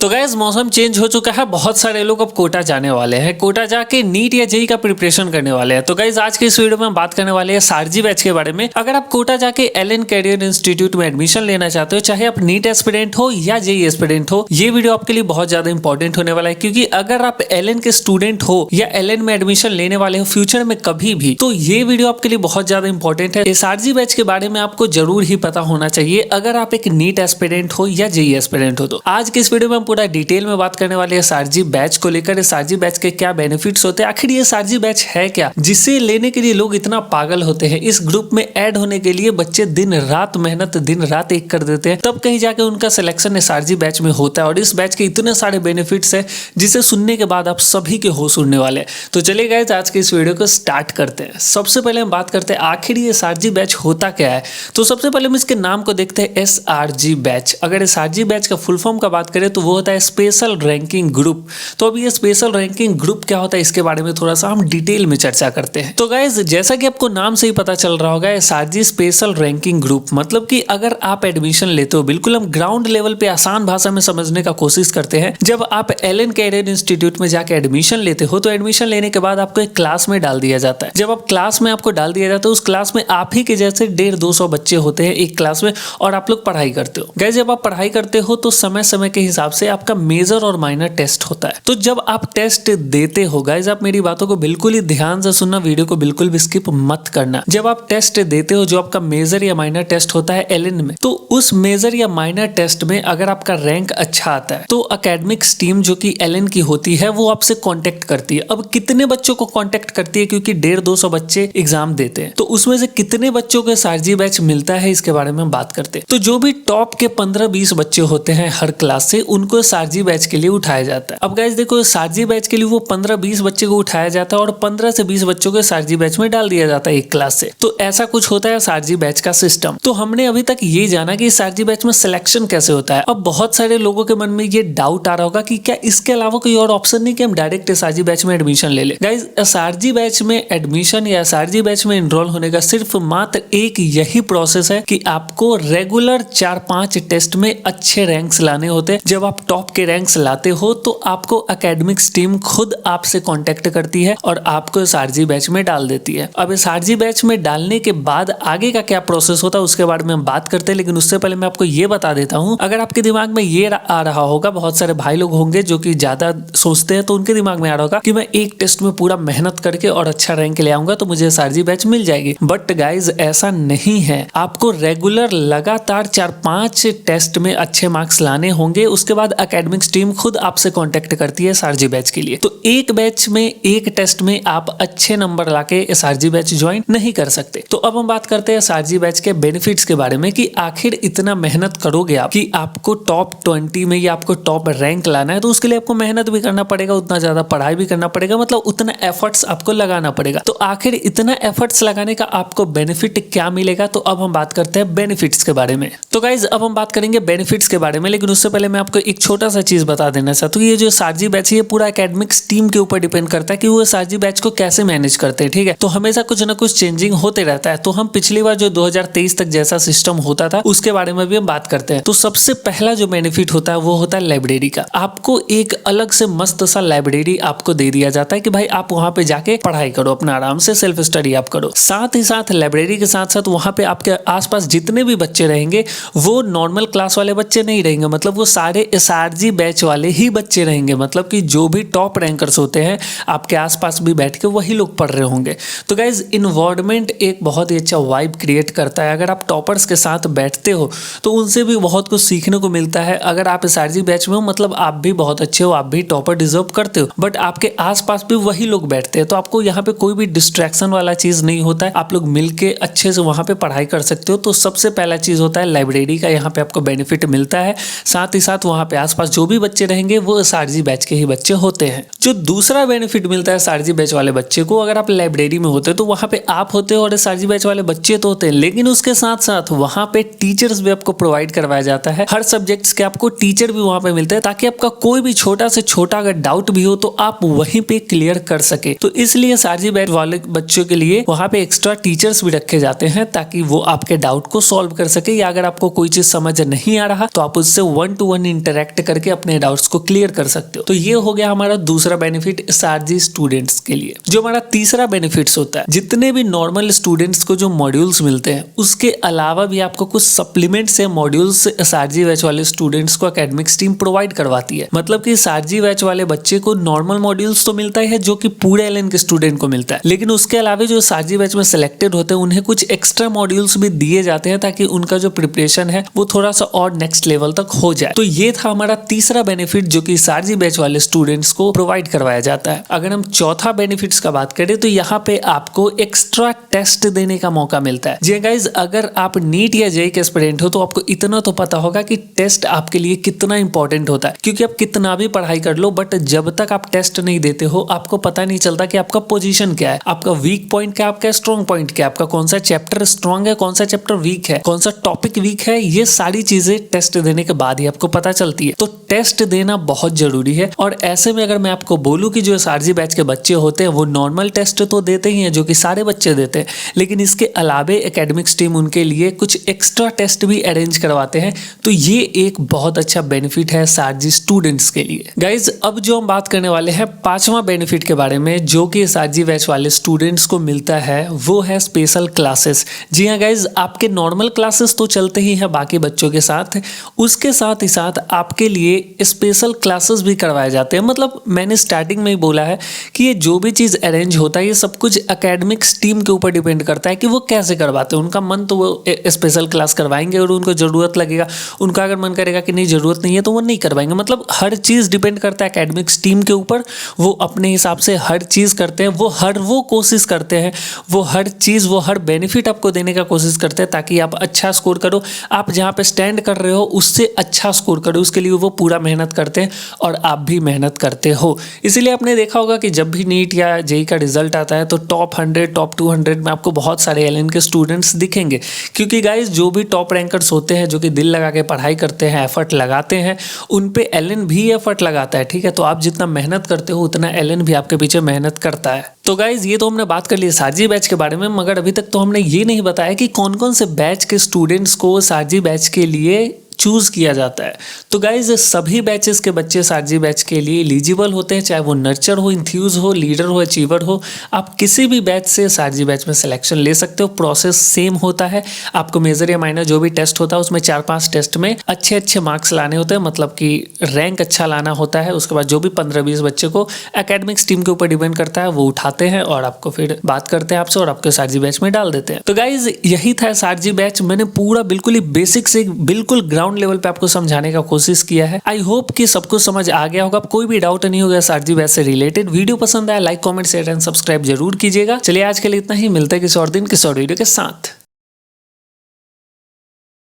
तो गाइस मौसम चेंज हो चुका है। बहुत सारे लोग अब कोटा जाने वाले हैं। कोटा जाके नीट या जेईई का प्रिपरेशन करने वाले हैं। तो गाइस आज के इस वीडियो में हम बात करने वाले हैं सारजी बैच के बारे में। अगर आप कोटा जाके एलन कैरियर इंस्टीट्यूट में एडमिशन लेना चाहते हो, चाहे आप नीट एस्पिरेंट हो या जेईई एस्पिरेंट हो, ये वीडियो आपके लिए बहुत ज्यादा इंपॉर्टेंट होने वाला है। क्योंकि अगर आप एलन के स्टूडेंट हो या एलन में एडमिशन लेने वाले हो फ्यूचर में कभी भी, तो ये वीडियो आपके लिए बहुत ज्यादा इंपॉर्टेंट है। इस आरजी बैच के बारे में आपको जरूर ही पता होना चाहिए अगर आप एक नीट एस्पिरेंट हो या जेईई एस्पिरेंट हो। तो आज के इस वीडियो में हम पूरा डिटेल में बात करने वाले हैं सारजी बैच को लेकर। सारजी बैच के क्या बेनिफिट्स होते हैं, आखिर ये सारजी बैच है क्या जिसे लेने के लिए लोग इतना पागल होते हैं। इस ग्रुप में ऐड होने के लिए बच्चे दिन रात मेहनत, दिन रात एक कर देते हैं, तब कहीं जाके उनका सिलेक्शन सारजी बैच में होता है। और इस बैच के इतने सारे बेनिफिट्स है जिसे सुनने के बाद आप सभी के होश उड़ने वाले हैं। तो चलिए गाइस आज के इस वीडियो को स्टार्ट करते हैं। सबसे पहले हम बात करते हैं आखिर ये सारजी बैच होता क्या है। तो सबसे पहले हम इसके नाम को देखते हैं, एसआरजी बैच। अगर एसआरजी बैच का फुल फॉर्म का बात करें तो वो होता है स्पेशल रैंकिंग ग्रुप। तो अब ये स्पेशल रैंकिंग ग्रुप क्या होता है इसके बारे में थोड़ा सा हम डिटेल में चर्चा करते हैं। तो गाइस जैसा कि आपको नाम से ही पता चल रहा होगा, एसआरजी स्पेशल रैंकिंग ग्रुप मतलब कि अगर आप एडमिशन लेते हो, बिल्कुल हम ग्राउंड लेवल पे आसान भाषा में समझने का कोशिश करते हैं। जब आप एलन कैरियर इंस्टीट्यूट में जाके एडमिशन लेते हो तो एडमिशन लेने के बाद आपको एक क्लास में डाल दिया जाता है। जब आप क्लास में आपको डाल दिया जाता है, उस क्लास में आप ही के जैसे 150-200 बच्चे होते हैं एक क्लास में और आप लोग पढ़ाई करते हो। गाइस जब आप पढ़ाई करते हो तो समय समय के हिसाब से आपका मेजर और माइनर टेस्ट होता है। तो जब आप टेस्ट देते हो, गाइस आप मेरी बातों को बिल्कुल ही ध्यान से सुनना, वीडियो को बिल्कुल भी स्किप मत करना। जब आप टेस्ट देते हो, जो आपका मेजर या माइनर टेस्ट होता है एलन में, तो उस मेजर या माइनर टेस्ट में अगर आपका रैंक अच्छा आता है तो एकेडमिक्स टीम जो कि एलन की होती है वो आपसे कांटेक्ट करती है। अब कितने बच्चों को कांटेक्ट करती है, क्योंकि 150-200 बच्चे एग्जाम देते हैं, तो उसमें से कितने बच्चों को सारजी बैच मिलता है इसके बारे में हम बात करते हैं। तो जो भी टॉप के 15-20 बच्चे होते हैं हर क्लास से, उनको सारजी बैच के लिए उठाया जाता है। अब गाइस देखो, सारजी बैच के लिए वो 15-20 बच्चे को उठाया जाता है और 15 से 20 बच्चों को सारजी बैच में डाल दिया जाता है एक क्लास से। तो ऐसा कुछ होता है सारजी बैच का सिस्टम। तो हमने अभी तक ये जाना कि सारजी बैच में सिलेक्शन कैसे होता है। अब बहुत सारे लोगों के मन में ये डाउट आ रहा होगा कि क्या इसके अलावा कोई और ऑप्शन नहीं कि हम डायरेक्ट एसआरजी बैच में एडमिशन ले ले। गाइस एसआरजी बैच में एडमिशन या एसआरजी बैच में एनरोल होने का सिर्फ मात्र एक यही प्रोसेस है कि आपको रेगुलर 4-5 टेस्ट में अच्छे रैंक्स लाने होते हैं। जब आप टॉप के रैंक्स लाते हो तो आपको एकेडमिक्स टीम खुद आपसे कांटेक्ट करती है और आपको एसआरजी बैच में डाल देती है। अब एसआरजी बैच में डालने के बाद आगे का क्या प्रोसेस होता है उसके बारे में हम बात करते हैं, लेकिन उससे पहले मैं आपको ये बता देता हूं, अगर आपके दिमाग में ये आ रहा होगा, बहुत सारे भाई लोग होंगे जो कि ज्यादा सोचते हैं, तो उनके दिमाग में आ रहा होगा कि मैं एक टेस्ट में पूरा मेहनत करके और अच्छा रैंक ले आऊंगा तो मुझे एसआरजी बैच मिल जाएगी। बट गाइज ऐसा नहीं है। आपको रेगुलर लगातार 4-5 टेस्ट में अच्छे मार्क्स लाने होंगे, उसके बाद एकेडमिक्स टीम खुद आपसे कांटेक्ट करती है एसआरजी बैच के लिए। तो एक बैच में, एक टेस्ट में आप अच्छे नंबर लाके एसआरजी बैच ज्वाइन नहीं कर सकते। तो अब हम बात करते हैं एसआरजी बैच के बेनिफिट्स के बारे में कि आखिर इतना मेहनत करोगे आप कि आपको टॉप 20 में या आपको टॉप रैंक लाना है, तो उसके लिए आपको मेहनत भी करना पड़ेगा, उतना ज्यादा पढ़ाई भी करना पड़ेगा, मतलब उतना एफर्ट्स आपको लगाना पड़ेगा। तो आखिर इतना एफर्ट्स लगाने का आपको बेनिफिट क्या मिलेगा, तो अब हम बात करते हैं बेनिफिट्स के बारे में। तो गाइज अब हम बात करेंगे बेनिफिट्स के बारे में, लेकिन उससे पहले मैं आपको एक छोटा सा चीज बता देना चाहता हूँ। ये जो सारजी बैच है ये पूरा एकेडमिक्स टीम के ऊपर डिपेंड करता है कि वो सारजी बैच को कैसे मैनेज करते हैं, ठीक है। तो हमेशा कुछ ना कुछ चेंजिंग होते रहता है। तो हम पिछली बार जो 2023 तक जैसा सिस्टम होता था उसके बारे में भी हम बात करते हैं। तो सबसे पहला जो बेनिफिट होता है वो होता है लाइब्रेरी का। आपको एक अलग से मस्त सा लाइब्रेरी आपको दे दिया जाता है कि भाई आप वहां पे जाके पढ़ाई करो, अपना आराम से सेल्फ स्टडी आप करो। साथ ही साथ लाइब्रेरी के साथ साथ वहां पे आपके आसपास जितने भी बच्चे रहेंगे वो नॉर्मल क्लास वाले बच्चे नहीं रहेंगे, मतलब वो सारे एसआरजी बैच वाले ही बच्चे रहेंगे। मतलब कि जो भी टॉप रैंकर्स होते हैं आपके आसपास भी बैठ के वही लोग पढ़ रहे होंगे। तो गाइज इन्वायरमेंट एक बहुत ही अच्छा वाइब क्रिएट करता है। अगर आप टॉपर्स के साथ बैठते हो तो उनसे भी बहुत कुछ सीखने को मिलता है। अगर आप एसआरजी बैच में हो मतलब आप भी बहुत अच्छे हो, आप भी टॉपर डिजर्व करते हो, बट आपके आसपास भी वही लोग बैठते हैं, तो आपको यहाँ पे कोई भी डिस्ट्रैक्शन वाला चीज नहीं होता है। आप लोग मिलके अच्छे से वहां पे पढ़ाई कर सकते हो। तो सबसे पहला चीज होता है लाइब्रेरी का, यहाँ पे आपको बेनिफिट मिलता है। साथ ही साथ वहां पे आसपास जो भी बच्चे रहेंगे वो एसआरजी बैच के ही बच्चे होते हैं। जो दूसरा बेनिफिट मिलता है एसआरजी बैच वाले बच्चे को, अगर आप लाइब्रेरी में होते हो तो वहां पे आप होते हो और एसआरजी बैच वाले बच्चे तो होते हैं, लेकिन उसके साथ साथ वहां पे टीचर्स भी आपको प्रोवाइड करवाया जाता है। हर सब्जेक्ट्स के आपको टीचर भी वहां पे मिलते हैं ताकि आपका कोई भी छोटा से छोटा अगर डाउट भी हो तो आप वहीं पे क्लियर कर सके। तो इसलिए एसआरजी बैच वाले बच्चों के लिए वहां पे एक्स्ट्रा टीचर्स भी रखे जाते हैं ताकि वो आपके डाउट को सॉल्व कर सके, या अगर आपको कोई चीज समझ नहीं आ रहा तो आप उससे 1-to-1 इंटरेक्ट इंटरेक्ट करके अपने डाउट्स को क्लियर कर सकते हो। तो ये हो गया हमारा दूसरा बेनिफिट एसआरजी स्टूडेंट्स के लिए। जो हमारा तीसरा बेनिफिट्स होता है, जितने भी नॉर्मल स्टूडेंट्स को जो मॉड्यूल्स मिलते हैं उसके अलावा भी आपको कुछ सप्लीमेंट्स या मॉड्यूल्स एसआरजी बैच वाले स्टूडेंट्स को एकेडमिक्स टीम प्रोवाइड करवाती है। मतलब कि एसआरजी बैच वाले बच्चे को नॉर्मल मॉड्यूल्स तो मिलता ही है जो कि पूरे एलएन के स्टूडेंट को मिलता है, लेकिन उसके अलावा जो एसआरजी बैच में सिलेक्टेड होते हैं उन्हें कुछ एक्स्ट्रा मॉड्यूल्स भी दिए जाते हैं ताकि उनका जो प्रिपरेशन है वो थोड़ा सा और नेक्स्ट लेवल तक हो जाए। तो ये था हमारा तीसरा बेनिफिट जो कि एसआरजी बैच वाले स्टूडेंट्स को प्रोवाइड करवाया जाता है। अगर हम चौथा बेनिफिट्स का बात करें तो यहाँ पे आपको एक्स्ट्रा टेस्ट देने का मौका मिलता है। जी गाइज, अगर आप नीट या जेईई के एस्पिरेंट हो तो आपको इतना तो पता होगा कि टेस्ट आपके लिए कितना इंपॉर्टेंट होता है, क्योंकि आप कितना भी पढ़ाई कर लो बट जब तक आप टेस्ट नहीं देते हो आपको पता नहीं चलता कि आपका पोजीशन क्या है, आपका वीक पॉइंट क्या है, आपका स्ट्रॉन्ग पॉइंट क्या है, आपका कौन सा चैप्टर स्ट्रॉन्ग है, कौन सा चैप्टर वीक है, कौन सा टॉपिक वीक है। ये सारी चीजें टेस्ट देने के बाद ही आपको पता चलती है। तो टेस्ट देना बहुत जरूरी है। और ऐसे में अगर मैं आपको बोलूं कि जो एसआरजी बैच के बच्चे होते हैं वो नॉर्मल टेस्ट तो देते ही हैं जो कि सारे बच्चे देते हैं, लेकिन इसके अलावे एकेडमिक्स टीम उनके लिए कुछ एक्स्ट्रा टेस्ट भी अरेंज करवाते हैं। तो ये एक बहुत अच्छा बेनिफिट है एसआरजी स्टूडेंट्स के लिए। गाइज, अब जो हम बात करने वाले हैं पांचवा बेनिफिट के बारे में जो कि एसआरजी बैच वाले स्टूडेंट्स को मिलता है, वो है स्पेशल क्लासेस। जी हाँ गाइज, आपके नॉर्मल क्लासेस तो चलते ही हैं बाकी बच्चों के साथ, उसके साथ ही साथ आपके लिए स्पेशल क्लासेस भी करवाए जाते हैं। मतलब मैंने स्टार्टिंग में ही बोला है कि ये जो भी चीज़ अरेंज होता है ये सब कुछ एकेडमिक्स टीम के ऊपर डिपेंड करता है कि वो कैसे करवाते हैं। उनका मन तो वो स्पेशल क्लास करवाएंगे और उनको ज़रूरत लगेगा, उनका अगर मन करेगा कि नहीं ज़रूरत नहीं है तो वो नहीं करवाएंगे। मतलब हर चीज़ डिपेंड करता है एकेडमिक्स टीम के ऊपर। वो अपने हिसाब से हर चीज़ करते हैं, वो कोशिश करते हैं, वो हर बेनिफिट आपको देने का कोशिश करते हैं ताकि आप अच्छा स्कोर करो। आप जहाँ पे स्टैंड कर रहे हो उससे अच्छा स्कोर करो, उसके लिए वो पूरा मेहनत करते हैं और आप भी मेहनत करते हो। इसीलिए आपने देखा होगा कि जब भी नीट या जेईई का रिजल्ट आता है तो टॉप 100 टॉप 200 में आपको बहुत सारे एलएन के स्टूडेंट्स दिखेंगे, क्योंकि गाइज जो भी टॉप रैंकर्स होते हैं जो कि दिल लगा के पढ़ाई करते हैं, एफर्ट लगाते हैं, उन पे एलएन भी एफर्ट लगाता है। ठीक है, तो आप जितना मेहनत करते हो उतना एलएन भी आपके पीछे मेहनत करता है। तो गाइज ये तो हमने बात कर ली एसआरजी बैच के बारे में, मगर अभी तक तो हमने ये नहीं बताया कि कौन कौन से बैच के स्टूडेंट्स को एसआरजी बैच के लिए चूज किया जाता है। तो गाइज सभी बैचेस के बच्चे एसआरजी बैच के लिए एलिजिबल होते हैं, चाहे वो नर्चर हो, इंथ्यूज हो, लीडर हो, अचीवर हो। आप किसी भी बैच से एसआरजी बैच में सिलेक्शन ले सकते हो। प्रोसेस सेम होता है। आपको मेजर या माइनर जो भी टेस्ट होता है उसमें 4-5 टेस्ट में अच्छे मार्क्स लाने होते हैं, मतलब कि रैंक अच्छा लाना होता है। उसके बाद जो भी 15-20 बच्चे को एकेडमिक्स टीम के ऊपर डिपेंड करता है वो उठाते हैं और आपको फिर बात करते हैं आपसे और आपको एसआरजी बैच में डाल देते हैं। तो गाइज यही था एसआरजी बैच। मैंने पूरा बिल्कुल ही बेसिक से बिल्कुल ग्राउंड लेवल पे आपको समझाने का कोशिश किया है। आई होप कि सब कुछ समझ आ गया होगा। कोई भी डाउट नहीं होगा एसआरजी बैच से रिलेटेड। वीडियो पसंद आया like comment share and subscribe जरूर कीजिएगा। चलिए आज के लिए इतना ही, मिलते हैं किसी और दिन किसी और वीडियो के साथ।